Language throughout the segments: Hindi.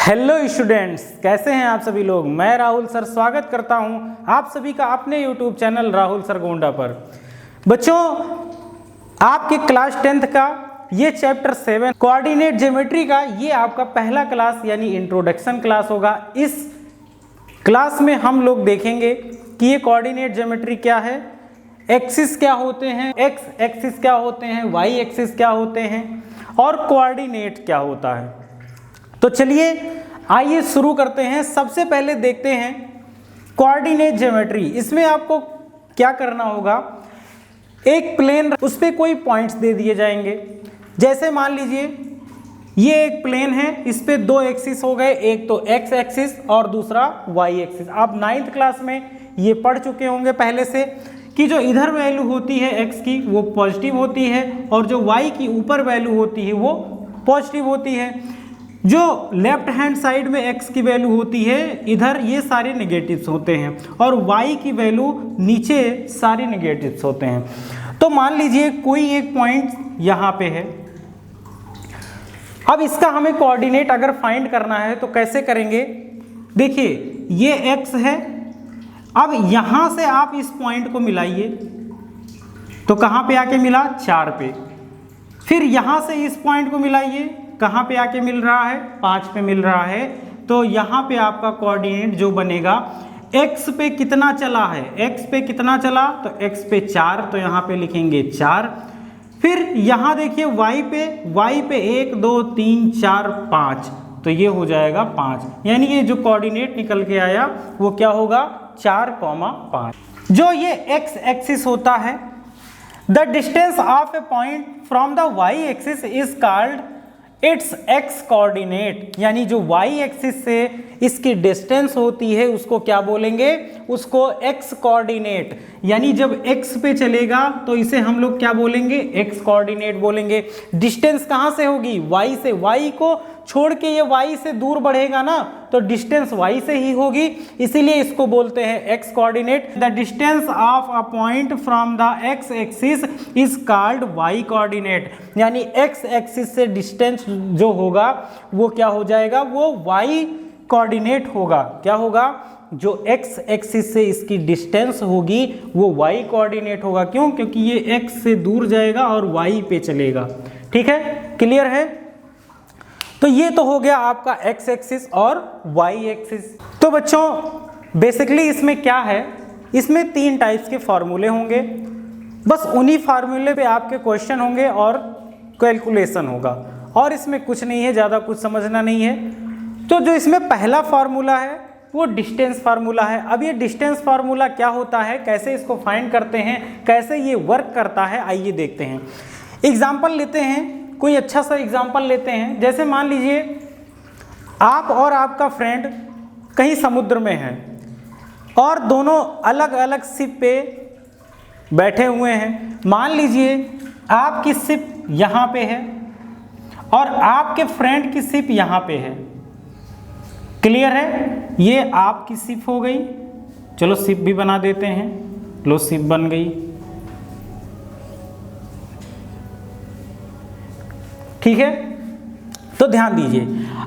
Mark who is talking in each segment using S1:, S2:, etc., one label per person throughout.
S1: हेलो स्टूडेंट्स, कैसे हैं आप सभी लोग। मैं राहुल सर स्वागत करता हूं आप सभी का अपने YouTube channel Rahul sir Gonda पर। बच्चों, आपके क्लास 10th का ये चैप्टर 7 कोऑर्डिनेट ज्योमेट्री का ये आपका पहला क्लास यानी इंट्रोडक्शन क्लास होगा। इस क्लास में हम लोग देखेंगे कि ये कोऑर्डिनेट ज्योमेट्री क्या है, एक्सिस क्या होते हैं, एक्स एक्सिस क्या होते हैं, वाई एक्सिस क्या होते हैं और कोऑर्डिनेट क्या होता है। तो चलिए आइए शुरू करते हैं। सबसे पहले देखते हैं कोऑर्डिनेट ज्योमेट्री। इसमें आपको क्या करना होगा, एक प्लेन उस पर कोई पॉइंट्स दे दिए जाएंगे। जैसे मान लीजिए ये एक प्लेन है, इस पे दो एक्सिस हो गए, एक तो एक्स एक्सिस और दूसरा वाई एक्सिस। आप 9th क्लास में ये पढ़ चुके होंगे पहले से कि जो इधर वैल्यू होती है एक्स की वो पॉजिटिव होती है और जो वाई की ऊपर वैल्यू होती है वो पॉजिटिव होती है। जो लेफ्ट हैंड साइड में x की वैल्यू होती है इधर ये सारे नेगेटिव्स होते हैं और y की वैल्यू नीचे सारे नेगेटिव्स होते हैं। तो मान लीजिए कोई एक पॉइंट यहाँ पे है। अब इसका हमें कोऑर्डिनेट अगर फाइंड करना है तो कैसे करेंगे, देखिए ये x है। अब यहाँ से आप इस पॉइंट को मिलाइए तो कहाँ पे आके मिला, 4 पे। फिर यहाँ से इस पॉइंट को मिलाइए, कहाँ पे आके मिल रहा है, 5 पे मिल रहा है। तो यहाँ पे आपका कोऑर्डिनेट जो बनेगा, x पे कितना चला है, x पे कितना चला तो x पे 4, तो यहाँ पे लिखेंगे 4। फिर यहाँ देखिए y पे 1 2 3 4 5, तो ये हो जाएगा 5। यानी ये जो कोऑर्डिनेट निकल के आया वो क्या होगा, 4,5। जो ये x एक्सिस होता है, the distance of A point from the y axis is called its x coordinate. यानी जो y एक्सिस से इसकी डिस्टेंस होती है उसको क्या बोलेंगे, उसको x कोऑर्डिनेट। यानी जब x पे चलेगा तो इसे हम लोग क्या बोलेंगे, x कोऑर्डिनेट बोलेंगे। डिस्टेंस कहाँ से होगी, y से। y को छोड़ के ये y से दूर बढ़ेगा ना, तो डिस्टेंस y से ही होगी, इसीलिए इसको बोलते हैं x coordinate. The distance of a point from the x axis is called y coordinate. यानी x एक्सिस से डिस्टेंस जो होगा वो क्या हो जाएगा, वो y कोऑर्डिनेट होगा। क्या होगा, जो x एक्सिस से इसकी डिस्टेंस होगी वो y कोऑर्डिनेट होगा। क्यों, क्योंकि ये x से दूर जाएगा और y पे चलेगा। ठीक है, क्लियर है। तो ये तो हो गया आपका x एक्सिस और y एक्सिस। तो बच्चों बेसिकली इसमें क्या है, इसमें 3 टाइप्स के फॉर्मूले होंगे। बस उन्हीं फार्मूले पे आपके क्वेश्चन होंगे और कैलकुलेशन होगा, और इसमें कुछ नहीं है, ज़्यादा कुछ समझना नहीं है। तो जो इसमें पहला फार्मूला है वो डिस्टेंस फार्मूला है। अब ये डिस्टेंस फार्मूला क्या होता है, कैसे इसको फाइंड करते हैं, कैसे ये वर्क करता है, आइए देखते हैं। एग्जाम्पल लेते हैं, कोई अच्छा सा एग्जाम्पल लेते हैं। जैसे मान लीजिए आप और आपका फ्रेंड कहीं समुद्र में हैं और दोनों अलग अलग शिप पे बैठे हुए हैं। मान लीजिए आपकी शिप यहाँ पे है और आपके फ्रेंड की शिप यहाँ पे है। क्लियर है, ये आपकी शिप हो गई। चलो शिप भी बना देते हैं, लो शिप बन गई। ठीक है, तो ध्यान दीजिए।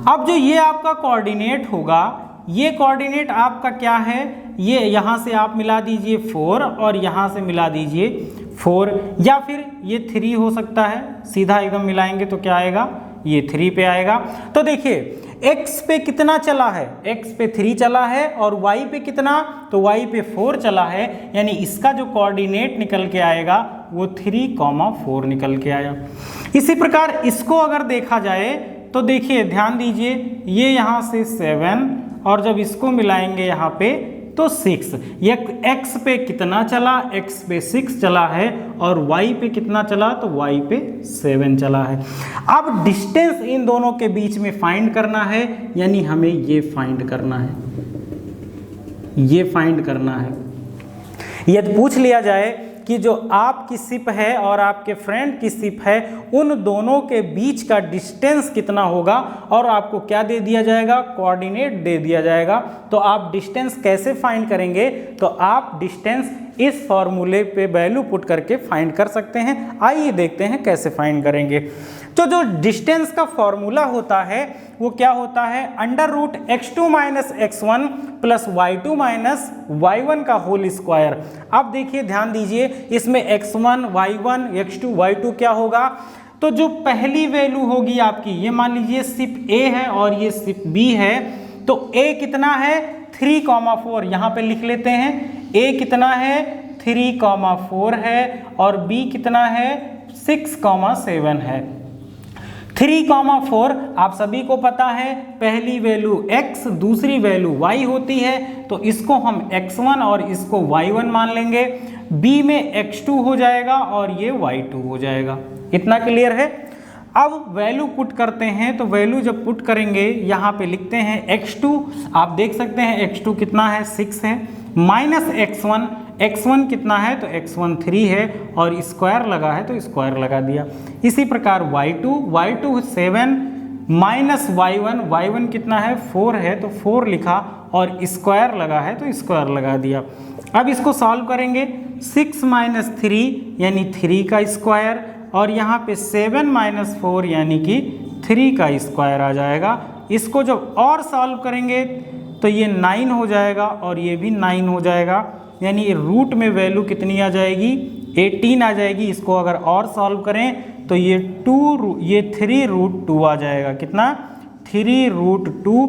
S1: अब जो ये आपका कोऑर्डिनेट होगा, ये कोऑर्डिनेट आपका क्या है, ये यहाँ से आप मिला दीजिए 4 और यहाँ से मिला दीजिए 4, या फिर ये 3 हो सकता है। सीधा एकदम मिलाएंगे तो क्या आएगा, ये 3 पे आएगा। तो देखिए x पे कितना चला है, x पे 3 चला है और y पे कितना, तो y पे 4 चला है। यानी इसका जो कोऑर्डिनेट निकल के आएगा वो 3,4 निकल के आया। इसी प्रकार इसको अगर देखा जाए तो देखिए ध्यान दीजिए, ये यहाँ से 7 और जब इसको मिलाएंगे यहाँ पे तो 6। ये x पे कितना चला, x पे 6 चला है और y पे कितना चला, तो y पे 7 चला है। अब डिस्टेंस इन दोनों के बीच में फाइंड करना है, यानी हमें ये फाइंड करना है, ये फाइंड करना है। यदि पूछ लिया जाए कि जो आपकी शिप है और आपके फ्रेंड की शिप है, उन दोनों के बीच का डिस्टेंस कितना होगा, और आपको क्या दे दिया जाएगा, कोऑर्डिनेट दे दिया जाएगा। तो आप डिस्टेंस कैसे फाइंड करेंगे, तो आप डिस्टेंस इस फॉर्मूले पे वैल्यू पुट करके फाइंड कर सकते हैं। आइए देखते हैं कैसे फाइंड करेंगे। तो जो डिस्टेंस का फॉर्मूला होता है वो क्या होता है, under root x2 minus x1 plus y2 minus y1 का होल स्क्वायर। अब देखिए ध्यान दीजिए, इसमें x1 y1 x2 y2 क्या होगा, तो जो पहली वैल्यू होगी आपकी, ये मान लीजिए सिर्फ a है और ये सिर्फ b है, तो a कितना है 3,4, यहाँ पे लिख लेते हैं। a कितना है 3,4 है और b कितना है 6,7 है। 3,4 आप सभी को पता है, पहली वैल्यू x दूसरी वैल्यू y होती है, तो इसको हम x1 और इसको y1 मान लेंगे। b में x2 हो जाएगा और ये y2 हो जाएगा। इतना क्लियर है। अब वैल्यू पुट करते हैं, तो वैल्यू जब पुट करेंगे यहाँ पे लिखते हैं x2, आप देख सकते हैं x2 कितना है 6 है, माइनस x1, x1 कितना है तो x1 3 है और स्क्वायर लगा है तो स्क्वायर लगा दिया। इसी प्रकार y2 7 माइनस y1, y1 कितना है 4 है तो 4 लिखा और स्क्वायर लगा है तो स्क्वायर लगा दिया। अब इसको सॉल्व करेंगे, 6 माइनस 3 यानी 3 का स्क्वायर और यहाँ पे 7 माइनस 4 यानी कि 3 का स्क्वायर आ जाएगा। इसको जब और सॉल्व करेंगे तो ये 9 हो जाएगा और ये भी 9 हो जाएगा, यानी रूट में वैल्यू कितनी आ जाएगी 18 आ जाएगी। इसको अगर और सॉल्व करें तो ये 3√2 आ जाएगा। कितना 3√2।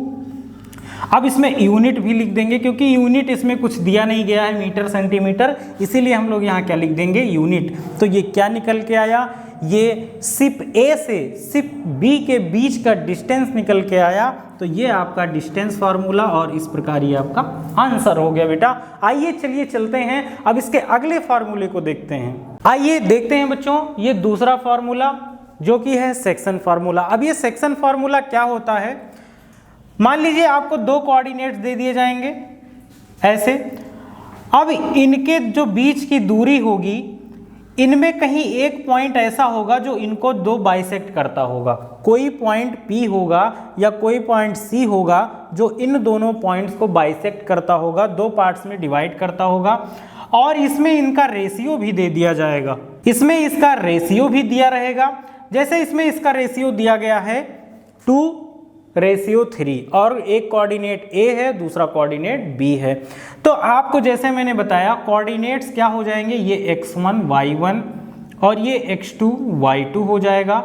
S1: अब इसमें यूनिट भी लिख देंगे, क्योंकि यूनिट इसमें कुछ दिया नहीं गया है मीटर सेंटीमीटर, इसीलिए हम लोग यहाँ क्या लिख देंगे यूनिट। तो ये क्या निकल के आया, ये सिर्फ A से सिर्फ B के बीच का डिस्टेंस निकल के आया। तो ये आपका डिस्टेंस फार्मूला और इस प्रकार ये आपका आंसर हो गया बेटा। आइए चलिए चलते हैं अब इसके अगले फार्मूले को देखते हैं। आइए देखते हैं बच्चों, ये दूसरा फार्मूला जो कि है सेक्शन फार्मूला। अब ये सेक्शन फार्मूला क्या होता है, मान लीजिए आपको दो कोऑर्डिनेट्स दे दिए जाएंगे ऐसे। अब इनके जो बीच की दूरी होगी, इनमें कहीं एक पॉइंट ऐसा होगा जो इनको दो बाइसेक्ट करता होगा। कोई पॉइंट P होगा या कोई पॉइंट C होगा जो इन दोनों पॉइंट्स को बाइसेक्ट करता होगा, दो पार्ट्स में डिवाइड करता होगा। और इसमें इनका रेशियो भी दे दिया जाएगा, इसमें इसका रेशियो भी दिया रहेगा। जैसे इसमें इसका रेशियो दिया गया है 2:3 और एक कोऑर्डिनेट A है, दूसरा कोऑर्डिनेट B है। तो आपको जैसे मैंने बताया कोऑर्डिनेट्स क्या हो जाएंगे, ये x1 y1 और ये x2 y2 हो जाएगा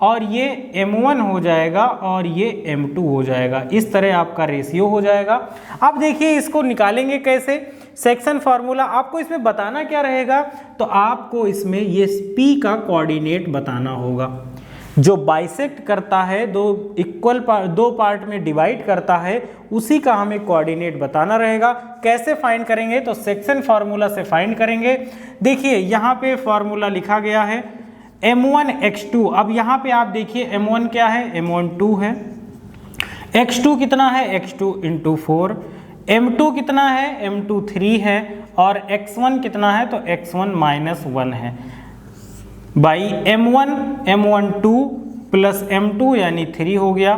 S1: और ये m1 हो जाएगा और ये m2 हो जाएगा। इस तरह आपका रेशियो हो जाएगा। अब देखिए इसको निकालेंगे कैसे, सेक्शन फार्मूला आपको इसमें बताना क्या रहेगा, तो आपको इसमें ये P का कोऑर्डिनेट बताना होगा। जो बाइसेक्ट करता है, दो पार्ट में डिवाइड करता है, उसी का हमें कोऑर्डिनेट बताना रहेगा। कैसे फाइंड करेंगे, तो सेक्शन फार्मूला से फाइंड करेंगे। देखिए यहाँ पे फार्मूला लिखा गया है m1 x2। अब यहाँ पे आप देखिए m1 क्या है, m1 2 है, x2 कितना है x2 × 4, m2 कितना है m2 3 है और x1 कितना है तो x1 -1 है बाई m1 2 प्लस m2 यानी 3 हो गया।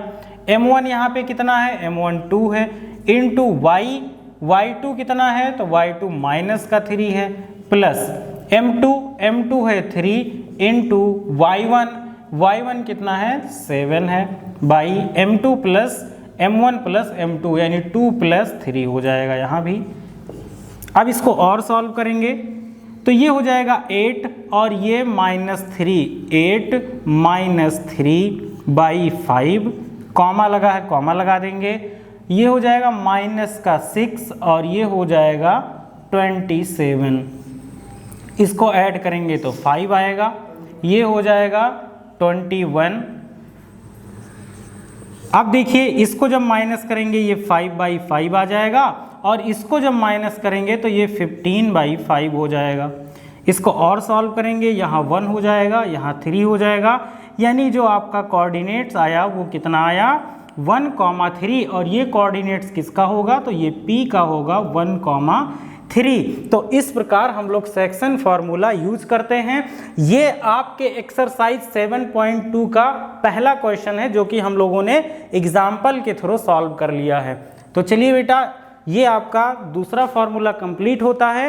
S1: m1 यहाँ पे कितना है m1 2 है इंटू y2 कितना है तो y2 -3 है प्लस m2 है 3 इंटू y1 कितना है 7 है by m2 plus m1 plus m2 यानी 2 + 3 हो जाएगा यहाँ भी। अब इसको और सॉल्व करेंगे तो ये हो जाएगा 8 और ये -3, 8 - 3/5, कॉमा लगा है कॉमा लगा देंगे। ये हो जाएगा -6 और ये हो जाएगा 27। इसको ऐड करेंगे तो 5 आएगा, ये हो जाएगा 21। अब देखिए इसको जब माइनस करेंगे ये 5/5 आ जाएगा और इसको जब माइनस करेंगे तो ये 15/5 हो जाएगा। इसको और सॉल्व करेंगे, यहाँ 1 हो जाएगा, यहाँ 3 हो जाएगा, यानी जो आपका कोऑर्डिनेट्स आया वो कितना आया 1,3 और ये कोऑर्डिनेट्स किसका होगा तो ये P का होगा 1,3। तो इस प्रकार हम लोग सेक्शन फार्मूला यूज करते हैं। ये आपके एक्सरसाइज 7.2 का पहला क्वेश्चन है जो कि हम लोगों ने एग्जाम्पल के थ्रू सॉल्व कर लिया है। तो चलिए बेटा, ये आपका दूसरा फार्मूला कंप्लीट होता है।